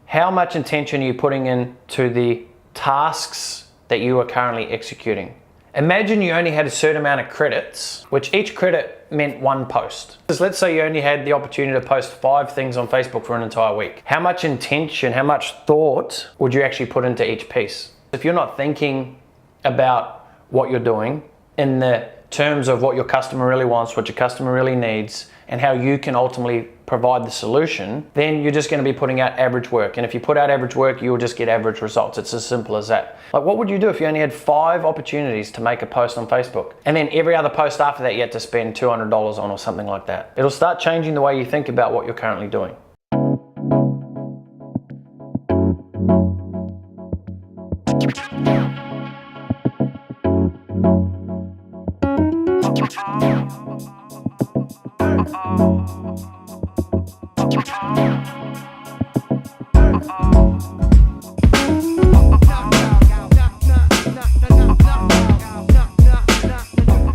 How much intention are you putting into the tasks that you are currently executing? Imagine you only had a certain amount of credits, which each credit meant one post. Let's say you only had the opportunity to post 5 things on Facebook for an entire week. How much intention, how much thought would you actually put into each piece? If you're not thinking about what you're doing in the terms of what your customer really wants, what your customer really needs, and how you can ultimately provide the solution, then you're just going to be putting out average work. And if you put out average work, you'll just get average results. It's as simple as that. Like, what would you do if you only had 5 opportunities to make a post on Facebook? And then every other post after that, you had to spend $200 on or something like that. It'll start changing the way you think about what you're currently doing.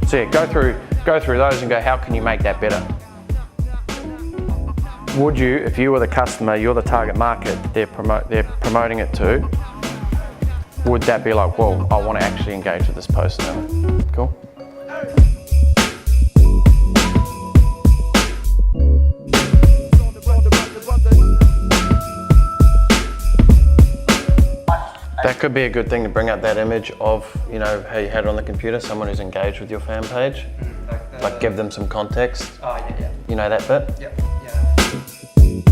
So yeah, go through those and go, how can you make that better? Would you, if you were the customer, you're the target market, they're promoting it to, would that be like, well, I want to actually engage with this post now? Cool. That could be a good thing to bring up that image of, you know, how you had it on the computer, someone who's engaged with your fan page. Like give them some context. Oh, yeah. You know that bit? Yep. Yeah.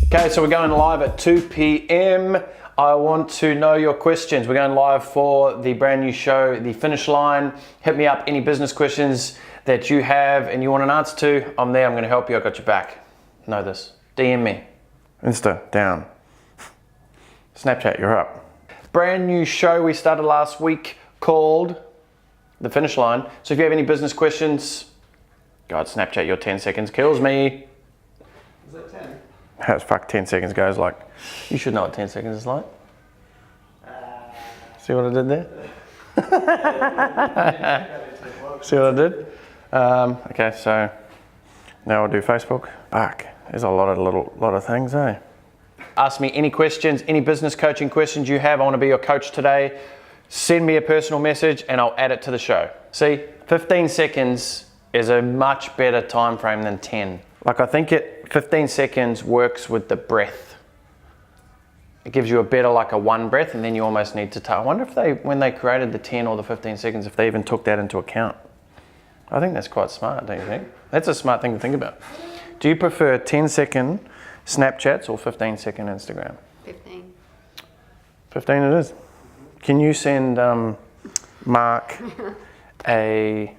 Okay, so we're going live at 2 p.m. I want to know your questions. We're going live for the brand new show, The Finish Line. Hit me up, any business questions that you have and you want an answer to, I'm there, I'm going to help you, I got your back. Know this. DM me. Insta, down. Snapchat, you're up. Brand new show we started last week called The Finish Line. So if you have any business questions, God, Snapchat, your 10 seconds kills me. Is that 10? How's fuck 10 seconds goes like? You should know what 10 seconds is like. See what I did there? See what I did? Okay, so now I'll do Facebook. Fuck, there's a lot of things, eh? Ask me any questions, any business coaching questions you have. I want to be your coach today. Send me a personal message and I'll add it to the show. See, 15 seconds is a much better time frame than 10. Like, I think 15 seconds works with the breath. It gives you a better, like a 1 breath, and then you almost need to I wonder if when they created the 10 or the 15 seconds, if they even took that into account. I think that's quite smart, don't you think? That's a smart thing to think about. Do you prefer 10-second Snapchats or 15-second Instagram? 15. 15 it is. Can you send Mark a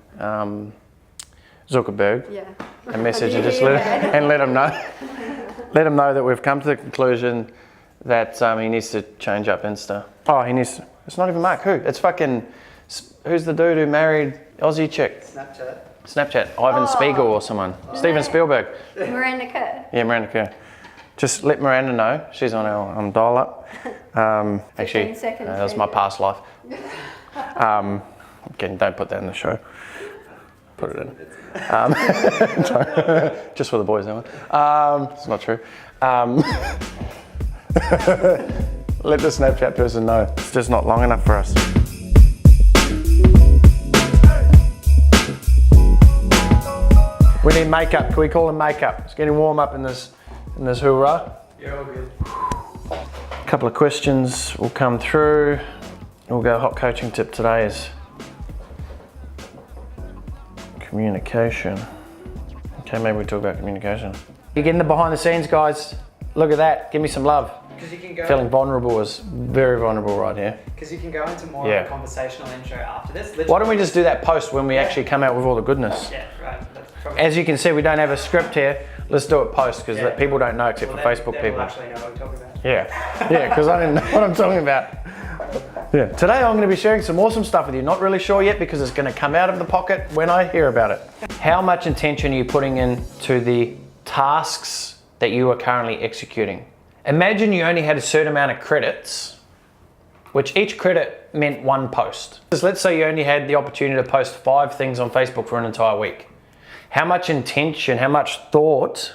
Zuckerberg a message and just let him know? Let him know that we've come to the conclusion that he needs to change up Insta. Oh, it's not even Mark. Who? It's fucking, who's the dude who married Aussie chick? Snapchat. Ivan Spiegel or someone. Steven Spielberg. Miranda Kerr. Yeah, Miranda Kerr. Just let Miranda know. She's on our dial up. Actually, that was my past life. Again, don't put that in the show. Put it in. Just for the boys, that one. It's not true. Let the Snapchat person know. It's just not long enough for us. We need makeup. Can we call him makeup? It's getting warm up in this hoorah. You're all good. A couple of questions will come through. We'll go hot coaching tip today is communication. Okay, maybe we talk about communication. You're getting the behind the scenes, guys. Look at that. Give me some love. Because you can go. Feeling vulnerable is very vulnerable right here. Because you can go into more of a conversational intro after this. Literally. Why don't we just do that post when we actually come out with all the goodness? Yeah, right. As you can see, we don't have a script here. Let's do it post because people don't know except for Facebook people. Actually know what we're talking about. Yeah, because I didn't know what I'm talking about. Yeah. Today I'm going to be sharing some awesome stuff with you. Not really sure yet because it's going to come out of the pocket when I hear about it. How much intention are you putting into the tasks that you are currently executing? Imagine you only had a certain amount of credits, which each credit meant one post. Let's say you only had the opportunity to post 5 things on Facebook for an entire week. How much intention, how much thought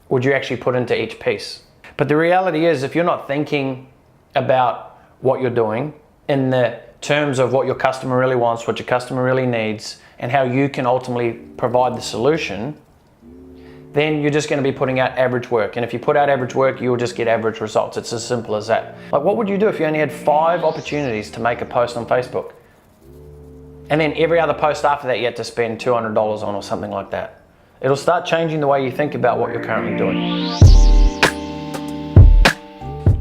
would you actually put into each piece? But the reality is, if you're not thinking about what you're doing in the terms of what your customer really wants, what your customer really needs, and how you can ultimately provide the solution, then you're just going to be putting out average work. And if you put out average work, you'll just get average results. It's as simple as that. Like, what would you do if you only had 5 opportunities to make a post on Facebook? And then every other post after that you had to spend $200 on or something like that. It'll start changing the way you think about what you're currently doing.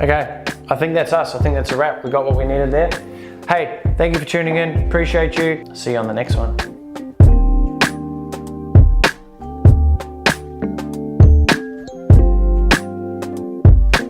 Okay, I think that's us. I think that's a wrap. We got what we needed there. Hey, thank you for tuning in. Appreciate you. See you on the next one.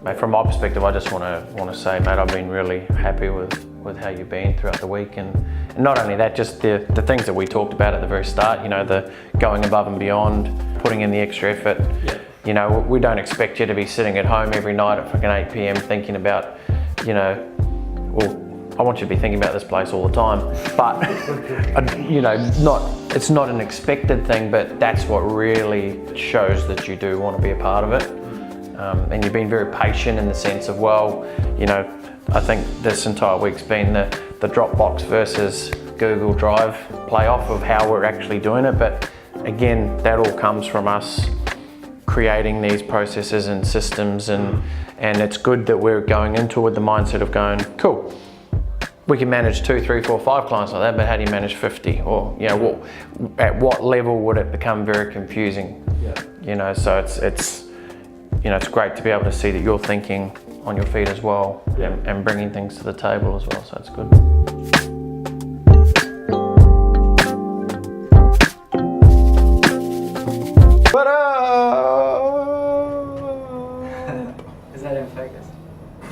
Mate, from my perspective, I just want to say, mate, I've been really happy with how you've been throughout the week, and not only that, just the things that we talked about at the very start. You know, the going above and beyond, putting in the extra effort. Yeah. You know, we don't expect you to be sitting at home every night at fucking 8 p.m. thinking about, you know, well, I want you to be thinking about this place all the time, but you know, it's not an expected thing, but that's what really shows that you do want to be a part of it. And you've been very patient in the sense of, well, you know, I think this entire week's been the Dropbox versus Google Drive playoff of how we're actually doing it. But again, that all comes from us creating these processes and systems, and it's good that we're going into it with the mindset of going, cool, we can manage 2, 3, 4, 5 clients like that, but how do you manage 50? Or, you know, at what level would it become very confusing? Yeah. You know, so it's you know, it's great to be able to see that you're thinking on your feet as well, yeah, and bringing things to the table as well, so it's good. Is that in focus?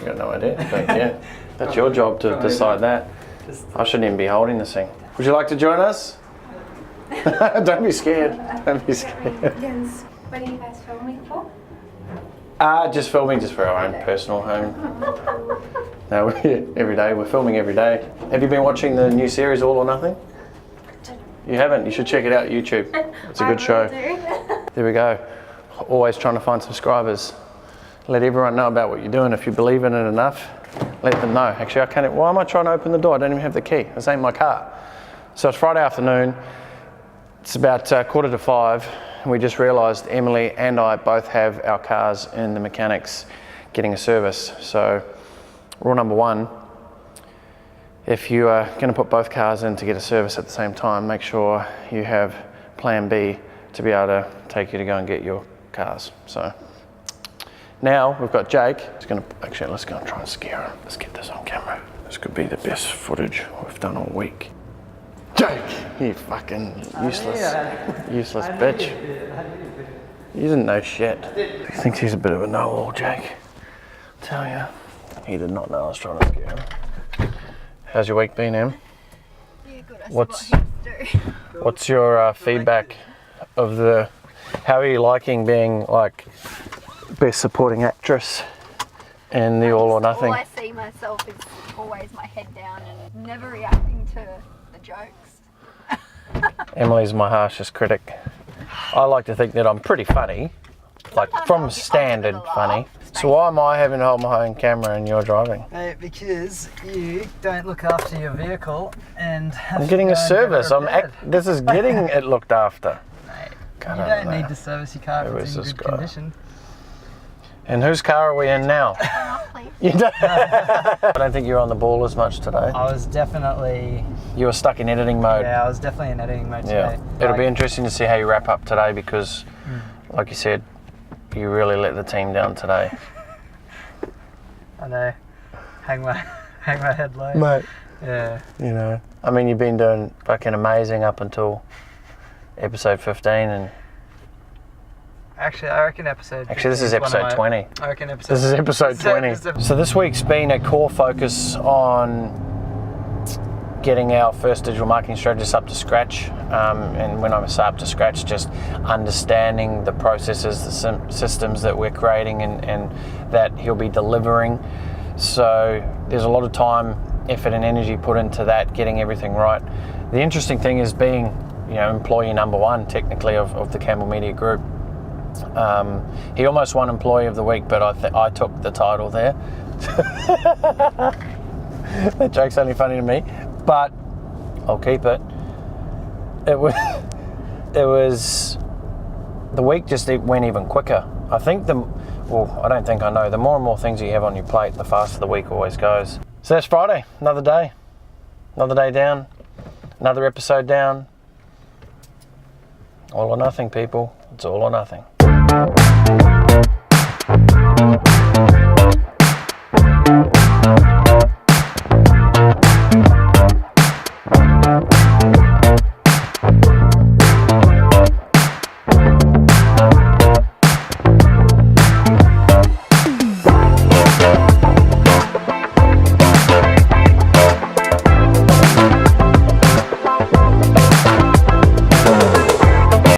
You got no idea, but yeah, that's your job to decide that. I shouldn't even be holding this thing. Would you like to join us? Don't be scared. Don't be scared. Yes. What are you guys filming for? Just filming just for our own personal home. No, every day, we're filming every day. Have you been watching the new series All or Nothing? You haven't? You should check it out on YouTube. It's a good show. There we go. Always trying to find subscribers. Let everyone know about what you're doing. If you believe in it enough, let them know. Actually, I can't. Why am I trying to open the door? I don't even have the key. This ain't my car. So it's Friday afternoon. It's about 4:45. We just realised Emily and I both have our cars in the mechanics getting a service. So rule number 1, if you are going to put both cars in to get a service at the same time, make sure you have plan B to be able to take you to go and get your cars. So now we've got Jake. He's going to, actually, let's go and try and scare him. Let's get this on camera. This could be the best footage we've done all week. Jake, you fucking useless bitch. You didn't know shit. He thinks he's a bit of a know-all, Jake. Tell ya. He did not know I was trying to scare him. How's your week been, Em? Yeah, good. What's your feedback of the? How are you liking being like best supporting actress in the All or Nothing? All I see myself is always my head down and never reacting to the jokes. Emily's my harshest critic. I like to think that I'm pretty funny, like from standard funny. So why am I having to hold my own camera and you're driving? Because you don't look after your vehicle and I'm getting a service. This is getting it looked after. Mate, you don't need to service your car if it's in good condition. And whose car are we in now? You don't. I don't think you're on the ball as much today. I was definitely... You were stuck in editing mode. Yeah, I was definitely in editing mode today. It'll be interesting to see how you wrap up today because, like you said, you really let the team down today. I know. Hang my head low. Mate. Yeah. You know. I mean, you've been doing fucking amazing up until episode 15 and... Actually, I reckon episode... Actually, this is episode 20. I reckon episode... This is episode 20. So this week's been a core focus on getting our first digital marketing strategist up to scratch. And when I say up to scratch, just understanding the processes, the systems that we're creating and that he'll be delivering. So there's a lot of time, effort and energy put into that, getting everything right. The interesting thing is being, employee number 1, technically, of the Campbell Media Group. He almost won Employee of the Week, but I took the title there. That joke's only funny to me, but I'll keep it. It was the week just went even quicker. I think I don't think I know. The more and more things you have on your plate, the faster the week always goes. So that's Friday, another day down, another episode down. All or nothing, people. It's all or nothing.